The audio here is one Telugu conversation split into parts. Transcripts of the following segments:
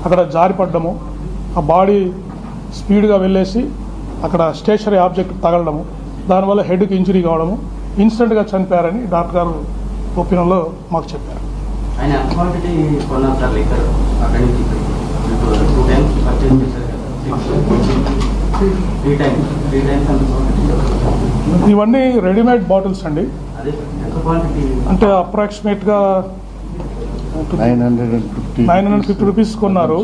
అక్కడ జారిపడ్డము, ఆ బాడీ స్పీడ్గా వెళ్ళేసి అక్కడ స్టేషనరీ ఆబ్జెక్ట్ తగలడము, దానివల్ల హెడ్కి ఇంజరీ కావడము, ఇన్స్టెంట్గా చనిపోయారని డాక్టర్ గారు ఒపీనియన్లో మాకు చెప్పారు. ఇవన్నీ రెడీమేడ్ బాటిల్స్ అండి. అంటే అప్రాక్సిమేట్గా 950 రూపీస్ కొన్నారు.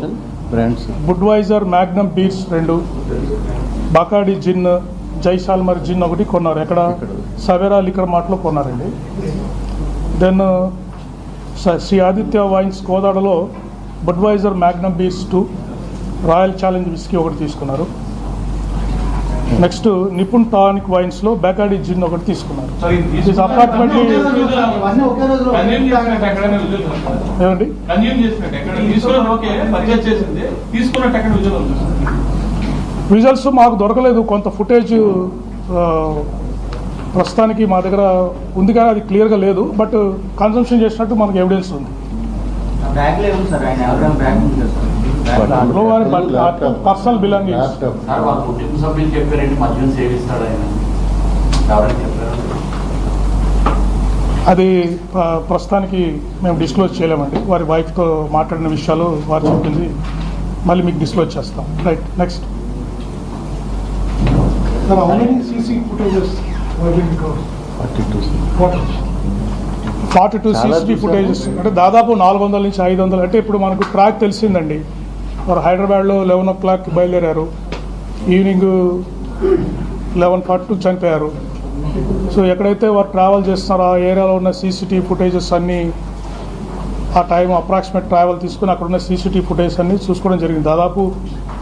బుడ్వైజర్ మ్యాగ్నమ్ బీర్స్ 2, బకాడి జిన్, జైసాల్మర్ జిన్ 1 కొన్నారు. ఎక్కడ సవేరా లిక్కర్ మార్ట్లో కొన్నారండి. దెన్ శ్రీ ఆదిత్య వైన్స్ కోదాడలో Budweiser Magnum beers 2, Royal Challenge whisky 1 తీసుకున్నారు. నెక్స్ట్ నిపుణ్ టానిక్ వైన్స్లో బకాడి జిన్ 1 తీసుకున్నారు. అప్రాక్సిమేట్లీ ఏమండి విజువల్స్ మాకు దొరకలేదు. కొంత ఫుటేజ్ ప్రస్తుతానికి మా దగ్గర ఉంది కానీ అది క్లియర్గా లేదు. బట్ కన్సంప్షన్ చేసినట్టు మనకు ఎవిడెన్స్ ఉంది. పర్సనల్ బిలాంగింగ్స్ అది ప్రస్తుతానికి మేము డిస్క్లోజ్ చేయలేమండి. వారి వైఫ్తో మాట్లాడిన విషయాలు వారు చెప్పింది మళ్ళీ మీకు డిస్క్లోజ్ చేస్తాం. Right, next. 42 CCTV ఫుటేజెస్ అంటే దాదాపు 400 నుంచి 500. అంటే ఇప్పుడు మనకు ట్రాక్ తెలిసిందండి. వారు హైదరాబాద్లో 11 o'clock బయలుదేరారు, ఈవినింగ్ 11:42 చనిపోయారు. సో ఎక్కడైతే వారు ట్రావెల్ చేస్తున్నారో ఆ ఏరియాలో ఉన్న CCTV ఫుటేజెస్ అన్నీ ఆ టైం అప్రాక్సిమేట్ ట్రావెల్ తీసుకుని అక్కడ ఉన్న CCTV ఫుటేజ్ అన్నీ చూసుకోవడం జరిగింది. దాదాపు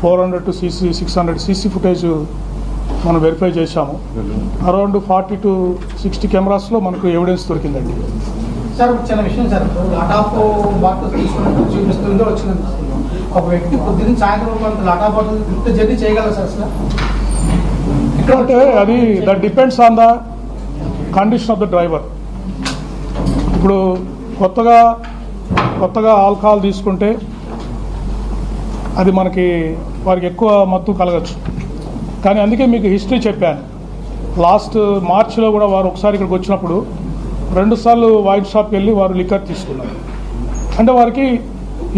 400 to 600 CC ఫుటేజ్ మనం వెరిఫై చేశాము. అరౌండ్ 40 to 60 కెమెరాస్లో మనకు ఎవిడెన్స్ దొరికిందండి. సార్ చిన్న విషయం సార్, లాటాప్ బాటిల్ తీసుకున్నట్టు చూపిస్తుందో వచ్చింది. ఒక వ్యక్తి పొద్దున్న సాయంత్రం కొంత లాటాప్ బాటిల్ ఇంత జర్నీ చేయగలరు సార్ అసలు? అంటే అది that depends on the condition of the driver. ఇప్పుడు కొత్తగా ఆల్కహాల్ తీసుకుంటే అది వారికి ఎక్కువ మత్తు కలగచ్చు. కానీ అందుకే మీకు హిస్టరీ చెప్పాను. లాస్ట్ మార్చిలో కూడా వారు ఒకసారి ఇక్కడికి వచ్చినప్పుడు 2 సార్లు వైన్ షాప్కి వెళ్ళి వారు లిక్కర్ తీసుకున్నారు. అంటే వారికి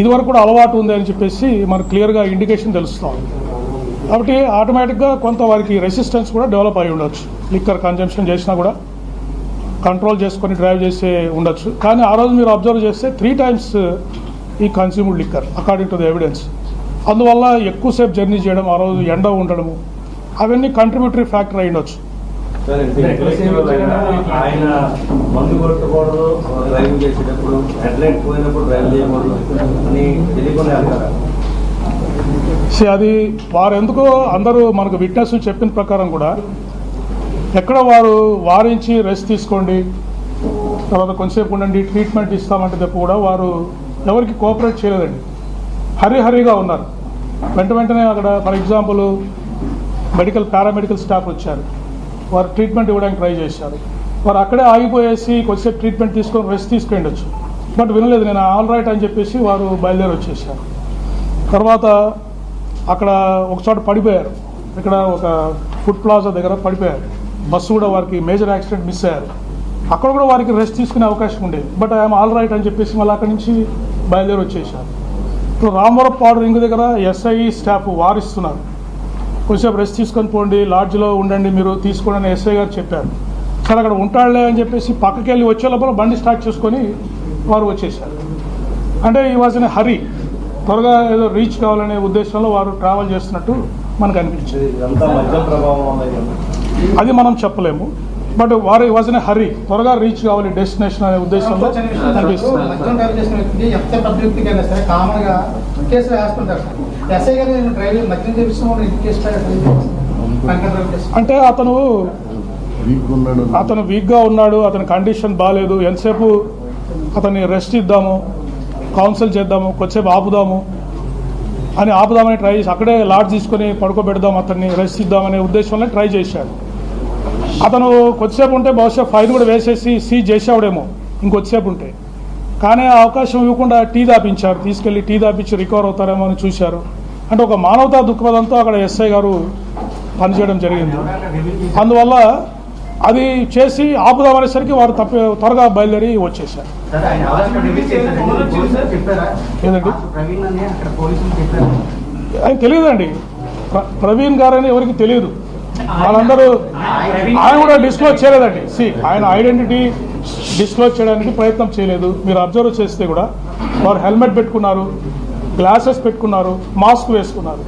ఇదివరకు కూడా అలవాటు ఉంది అని చెప్పేసి మనకు క్లియర్గా ఇండికేషన్ తెలుస్తాం. కాబట్టి ఆటోమేటిక్గా కొంత వారికి రెసిస్టెన్స్ కూడా డెవలప్ అయి ఉండొచ్చు. లిక్కర్ కన్జంప్షన్ చేసినా కూడా కంట్రోల్ చేసుకొని డ్రైవ్ చేసే ఉండొచ్చు. కానీ ఆ రోజు మీరు అబ్జర్వ్ చేస్తే 3 times ఈ consumed liquor according to the evidence. అందువల్ల ఎక్కువసేపు జర్నీ చేయడం, ఆ రోజు ఎండ ఉండడము, అవన్నీ కంట్రిబ్యూటరీ ఫ్యాక్టర్ అయి ఉండొచ్చు. ఆయన మందు కొట్టకూడదు, డ్రైవింగ్ చేసేటప్పుడు హెడ్లైట్ పోయినప్పుడు డ్రైవ్ చేయకూడదు అని తెలియకున్నారు కదా. అది వారు ఎందుకో అందరూ మనకు విట్నెస్ చెప్పిన ప్రకారం కూడా ఎక్కడ వారు వారించి రెస్ట్ తీసుకోండి, తర్వాత కొంచెంసేపు ఉండండి, ట్రీట్మెంట్ ఇస్తామంటే తప్ప కూడా వారు ఎవరికి కోఆపరేట్ చేయలేదండి. హరిగా ఉన్నారు. వెంటనే అక్కడ ఫర్ ఎగ్జాంపుల్ పారామెడికల్ స్టాఫ్ వచ్చారు, వారు ట్రీట్మెంట్ ఇవ్వడానికి ట్రై చేశారు. వారు అక్కడే ఆగిపోయేసి కొద్దిసేపు ట్రీట్మెంట్ తీసుకొని రెస్ట్ తీసుకుండొచ్చు. బట్ వినలేదు. నేను ఆల్ రైట్ అని చెప్పేసి వారు బయలుదేరి వచ్చేసారు. తర్వాత అక్కడ ఒకచోట పడిపోయారు. ఇక్కడ ఒక ఫుడ్ ప్లాజా దగ్గర పడిపోయారు. బస్సు కూడా వారికి మేజర్ యాక్సిడెంట్ మిస్ అయ్యారు. అక్కడ కూడా వారికి రెస్ట్ తీసుకునే అవకాశం ఉండేది. బట్ ఐఎమ్ ఆల్ రైట్ అని చెప్పేసి మళ్ళీ అక్కడి నుంచి బయలుదేరి వచ్చేసారు. ఇప్పుడు రామవరం పాడు రింగ్ దగ్గర SI స్టాఫ్ వారిస్తున్నారు, కొంచెంసేపు రెస్ట్ తీసుకొని పోండి, లాడ్జ్లో ఉండండి, మీరు తీసుకోండి అని SI గారు చెప్పారు. సరే అక్కడ ఉంటాడులే అని చెప్పేసి పక్కకి వెళ్ళి వచ్చే లోపల బండి స్టార్ట్ చేసుకొని వారు వచ్చేసారు. అంటే ఈ వాజ్ ఇన్ హరీ, త్వరగా ఏదో రీచ్ కావాలనే ఉద్దేశంలో వారు ట్రావెల్ చేస్తున్నట్టు మనకు అనిపించింది. అది మనం చెప్పలేము. బట్ వారు వాజ్ ఇన్ హరీ, త్వరగా రీచ్ కావాలి డెస్టినేషన్ అనే ఉద్దేశంలో అనిపిస్తుంది. అంటే అతను వీక్గా ఉన్నాడు, అతని కండిషన్ బాగాలేదు, ఎంతసేపు అతన్ని రెస్ట్ ఇద్దాము, కౌన్సిల్ చేద్దాము, కొద్దిసేపు ఆపుదామని ట్రై చేసి అక్కడే లాడ్జ్ తీసుకొని పడుకోబెడదాం, అతన్ని రెస్ట్ ఇద్దామనే ఉద్దేశంలో ట్రై చేశాడు. అతను కొద్దిసేపు ఉంటే బహుశా ఫైన్ కూడా వేసేసి సీజ్ చేసేవాడేమో ఇంకొద్దిసేపు ఉంటే. కానీ ఆ అవకాశం ఇవ్వకుండా టీ దాపించారు, తీసుకెళ్ళి టీ దాపించి రికవర్ అవుతారేమో అని చూశారు. అంటే ఒక మానవతా దృక్పథంతో అక్కడ ఎస్ఐ గారు పనిచేయడం జరిగింది. అందువల్ల అది చేసి ఆపుదామనేసరికి వారు త్వరగా బయలుదేరి వచ్చేసారు. ఏదండి ఆయన తెలియదండి, ప్రవీణ్ గారని ఎవరికి తెలియదు. వాళ్ళందరూ ఆయన కూడా డిస్క్లోజ్ చేయలేదండి. ఆయన ఐడెంటిటీ డిస్క్లోజ్ చేయడానికి ప్రయత్నం చేయలేదు. మీరు అబ్జర్వ్ చేస్తే కూడా వారు హెల్మెట్ పెట్టుకున్నారు, గ్లాసెస్ పెట్టుకున్నారు, మాస్క్ వేసుకున్నారు.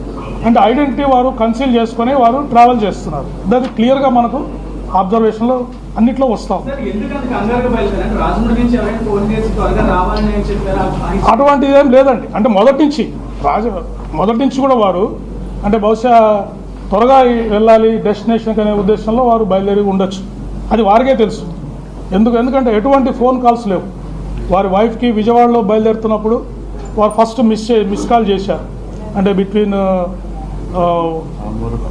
అంటే ఐడెంటిటీ వారు కన్సీల్ చేసుకుని వారు ట్రావెల్ చేస్తున్నారు. అది క్లియర్గా మనకు అబ్జర్వేషన్లో అన్నిట్లో వస్తాం. అటువంటిది ఏం లేదండి. అంటే మొదటి నుంచి కూడా వారు అంటే బహుశా త్వరగా వెళ్ళాలి డెస్టినేషన్కి అనే ఉద్దేశంలో వారు బయలుదేరి ఉండొచ్చు. అది వారికే తెలుసు. ఎందుకంటే ఎటువంటి ఫోన్ కాల్స్ లేవు. వారి వైఫ్కి విజయవాడలో బయలుదేరుతున్నప్పుడు వారు ఫస్ట్ మిస్ కాల్ చేశారు. అంటే బిట్వీన్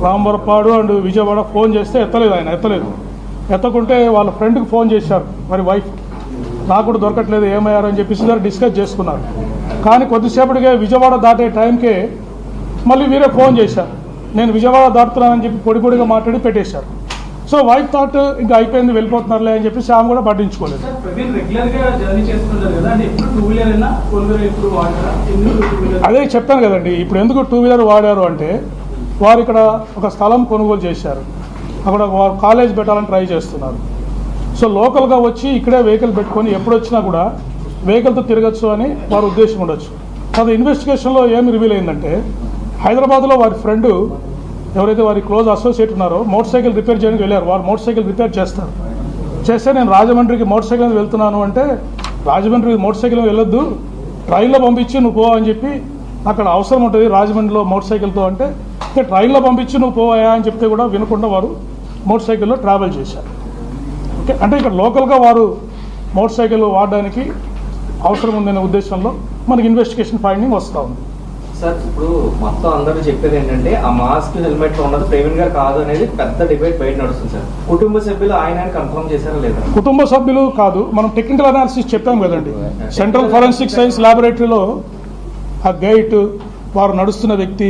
రాంబరపాడు అండ్ విజయవాడ ఫోన్ చేస్తే ఎత్తలేదు. ఎత్తకుంటే వాళ్ళ ఫ్రెండ్కి ఫోన్ చేశారు మరి వైఫ్, నాకు కూడా దొరకట్లేదు ఏమయ్యారని చెప్పేసి దాన్ని డిస్కస్ చేసుకున్నారు. కానీ కొద్దిసేపటికే విజయవాడ దాటే టైంకే మళ్ళీ వీరే ఫోన్ చేశారు, నేను విజయవాడ దాటుతున్నానని చెప్పి పొడిగా మాట్లాడి పెట్టేశారు. సో వైఫ్ థాట్ ఇంకా అయిపోయింది వెళ్ళిపోతున్నారులే అని చెప్పేసి ఆమె కూడా పట్టించుకోలేదు. అదే చెప్పాను కదండి, ఇప్పుడు ఎందుకు 2 వీలర్ వాడారు అంటే వారు ఇక్కడ ఒక స్థలం కొనుగోలు చేశారు, అక్కడ వారు కాలేజ్ పెట్టాలని ట్రై చేస్తున్నారు. సో లోకల్గా వచ్చి ఇక్కడే వెహికల్ పెట్టుకొని ఎప్పుడు వచ్చినా కూడా వెహికల్తో తిరగచ్చు అని వారి ఉద్దేశం ఉండొచ్చు. అది ఇన్వెస్టిగేషన్లో ఏమి రివీల్ అయిందంటే హైదరాబాద్లో వారి ఫ్రెండ్ ఎవరైతే వారి క్లోజ్ అసోసియేట్ ఉన్నారో మోటార్ సైకిల్ రిపేర్ చేయడానికి వెళ్ళారు. వారు మోటార్ సైకిల్ రిపేర్ చేస్తే నేను రాజమండ్రికి మోటార్ సైకిల్ మీద వెళ్తున్నాను అంటే రాజమండ్రికి మోటార్ సైకిల్ వెళ్ళొద్దు, ట్రైన్లో పంపించి నువ్వు పో అని చెప్పి, అక్కడ అవసరం ఉంటుంది రాజమండ్రిలో మోటార్ సైకిల్తో అంటే ట్రైన్లో పంపించి నువ్వు పోయా అని చెప్తే కూడా వినకుండా వారు మోటార్ సైకిల్లో ట్రావెల్ చేశారు. ఓకే, అంటే ఇక్కడ లోకల్గా వారు మోటార్ సైకిల్ వాడడానికి అవసరం ఉందనే ఉద్దేశంలో మనకి ఇన్వెస్టిగేషన్ ఫైండింగ్ వస్తూ ఉంది. సార్ ఇప్పుడు మొత్తం అందరూ చెప్పేది ఏంటంటే ఆ మాస్క్ హెల్మెట్ ఉన్నది ప్రవీణ్ గారు కాదు అనేది పెద్ద డిబేట్ బయట నడుస్తుంది సార్. కుటుంబ సభ్యులు ఆయన కన్ఫర్మ్ చేశారా లేదా? కుటుంబ సభ్యులు కాదు, మనం టెక్నికల్ అనాలిసిస్ చెప్పాం కదండి. సెంట్రల్ ఫోరెన్సిక్ సైన్స్ ల్యాబొరేటరీలో ఆ గైట్, వారు నడుస్తున్న వ్యక్తి,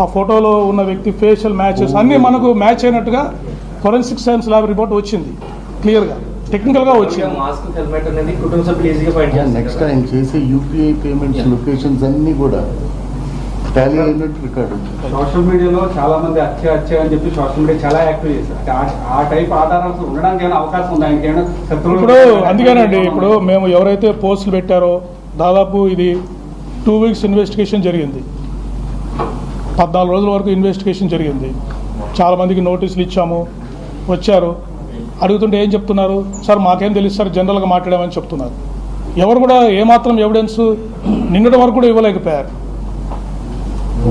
ఆ ఫోటోలో ఉన్న వ్యక్తి ఫేషియల్ మ్యాచెస్ అన్నీ మనకు మ్యాచ్ అయినట్టుగా ఫోరెన్సిక్ సైన్స్ ల్యాబ్ రిపోర్ట్ వచ్చింది, క్లియర్గా టెక్నికల్గా వచ్చింది. మాస్క్ హెల్మెట్ అనేది కుటుంబ సభ్యులు ఈజీగా ఫైండ్ చేస్తారు. నెక్స్ట్ టైం చేసే యూపీఐ పేమెంట్స్ లొకేషన్స్ అన్నీ కూడా టాలీ అయినట్టు రికార్డు. సోషల్ మీడియాలో చాలా మంది హత్య అని చెప్పి సోషల్ మీడియా చాలా యాక్టివ్ చేశారు. ఆ టైప్ ఆధారాలు ఉండడానికి ఏమైనా అవకాశం ఉందా? ఆయనకి ఇప్పుడు అందుకేనండి, ఇప్పుడు మేము ఎవరైతే పోస్టులు పెట్టారో దాదాపు ఇది 2 వీక్స్ ఇన్వెస్టిగేషన్ జరిగింది, 14 రోజుల వరకు ఇన్వెస్టిగేషన్ జరిగింది. చాలామందికి నోటీసులు ఇచ్చాము, వచ్చారు. అడుగుతుంటే ఏం చెప్తున్నారు, సార్ మాకేం తెలుసు సార్ జనరల్గా మాట్లాడామని చెప్తున్నారు. ఎవరు కూడా ఏమాత్రం ఎవిడెన్స్ నిన్నటి వరకు కూడా ఇవ్వలేకపోయారు.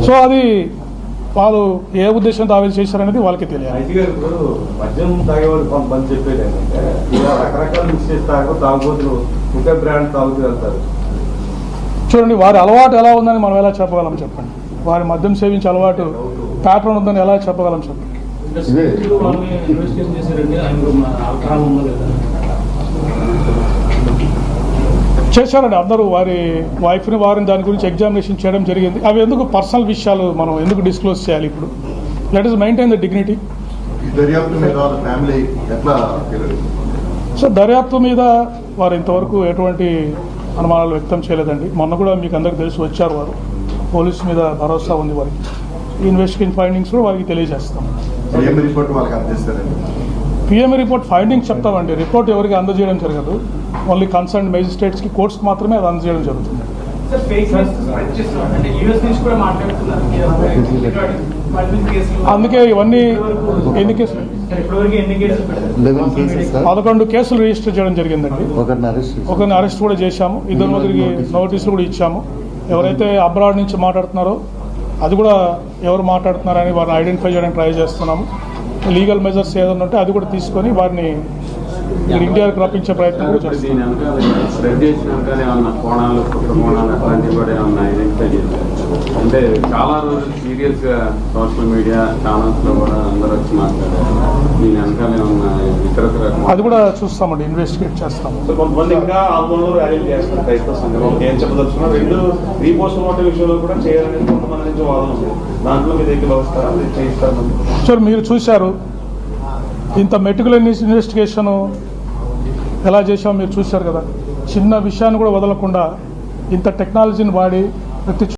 సో అది వాళ్ళు ఏ ఉద్దేశంతో ఆవేదన చేశారనేది వాళ్ళకి తెలియాలి. ఇప్పుడు మద్యం తాగేవాళ్ళు కొంతమంది చెప్పేది ఏంటంటే ఇలా రకరకాల మిక్స్ తాగుబోతులు ఒకే బ్రాండ్ తాగుతూ వెళ్తారు. చూడండి, వారి అలవాటు ఎలా ఉందని మనం ఎలా చెప్పగలం చెప్పండి. వారి మద్యం సేవించే అలవాటు ప్యాటర్న్ ఉందని ఎలా చెప్పగలం చెప్పండి. చేశారండి అందరూ, వారి వైఫ్ని వారిని దాని గురించి ఎగ్జామినేషన్ చేయడం జరిగింది. అవి ఎందుకు పర్సనల్ విషయాలు మనం ఎందుకు డిస్క్లోజ్ చేయాలి? ఇప్పుడు let is maintain the dignity. So దర్యాప్తు మీద వారు ఇంతవరకు ఎటువంటి అనుమానాలు వ్యక్తం చేయలేదండి. మొన్న కూడా మీకు అందరికీ తెలిసి వచ్చారు, వారు పోలీసు మీద భరోసా ఉంది వారికి. ఇన్వెస్టిగేషన్ ఫైండింగ్స్ కూడా వారికి తెలియజేస్తాం. పిఎంఈ రిపోర్ట్ ఫైండింగ్స్ చెప్తామండి, రిపోర్ట్ ఎవరికి అందజేయడం జరగదు. ఓన్లీ కన్సర్న్ మేజిస్ట్రేట్స్కి, కోర్ట్స్కి మాత్రమే అది అందజేయడం జరుగుతుంది. అందుకే ఇవన్నీ ఎన్ని కేసులు 11 కేసులు రిజిస్టర్ చేయడం జరిగిందండి. ఒకరిని అరెస్ట్ కూడా చేశాము, 2 నోటీసులు కూడా ఇచ్చాము. ఎవరైతే అబ్రాడ్ నుంచి మాట్లాడుతున్నారో అది కూడా ఎవరు మాట్లాడుతున్నారని వారిని ఐడెంటిఫై చేయడానికి ట్రై చేస్తున్నాము. లీగల్ మెజర్స్ ఏదైనా ఉంటే అది కూడా తీసుకొని వారిని మీరు ఇండియాకి రప్పించే ప్రయత్నం కూడా ఇప్పుడు చేస్తారు. దీని వెనకాల స్ప్రెడ్ చేసిన వెనకాల ఏమన్నా కోణాలు కుట్ర కోణాలు అట్లాంటివి కూడా ఏమన్నా ఐడెంటిఫై చేశారు. అంటే చాలా రోజులు సీరియస్ గా సోషల్ మీడియా ఛానల్స్ లో కూడా అందరూ వచ్చి మాట్లాడారు. దీని వెనకాల ఏమన్నా ఇతరత్ర అది కూడా చూస్తామండి, ఇన్వెస్టిగేట్ చేస్తాము. సో కొంతమంది ఇంకా ఆందోళనలు ర్యాలీలు చేస్తారు క్రైస్తవ సంఘం. ఏం చెప్పదలుచుకున్నా రెండు రీపోస్ట్ మార్టం విషయంలో కూడా చేయాలనేది కొంతమంది నుంచి వాదన ఉంది. దాంట్లో మీ దగ్గర వ్యవస్థ చేయిస్తారు. సార్ మీరు చూశారు ఇంత మెటికులస్ ఇన్వెస్టిగేషన్ ఎలా చేసామో మీరు చూశారు కదా. చిన్న విషయాన్ని కూడా వదలకుండా ఇంత టెక్నాలజీని వాడి ప్రతి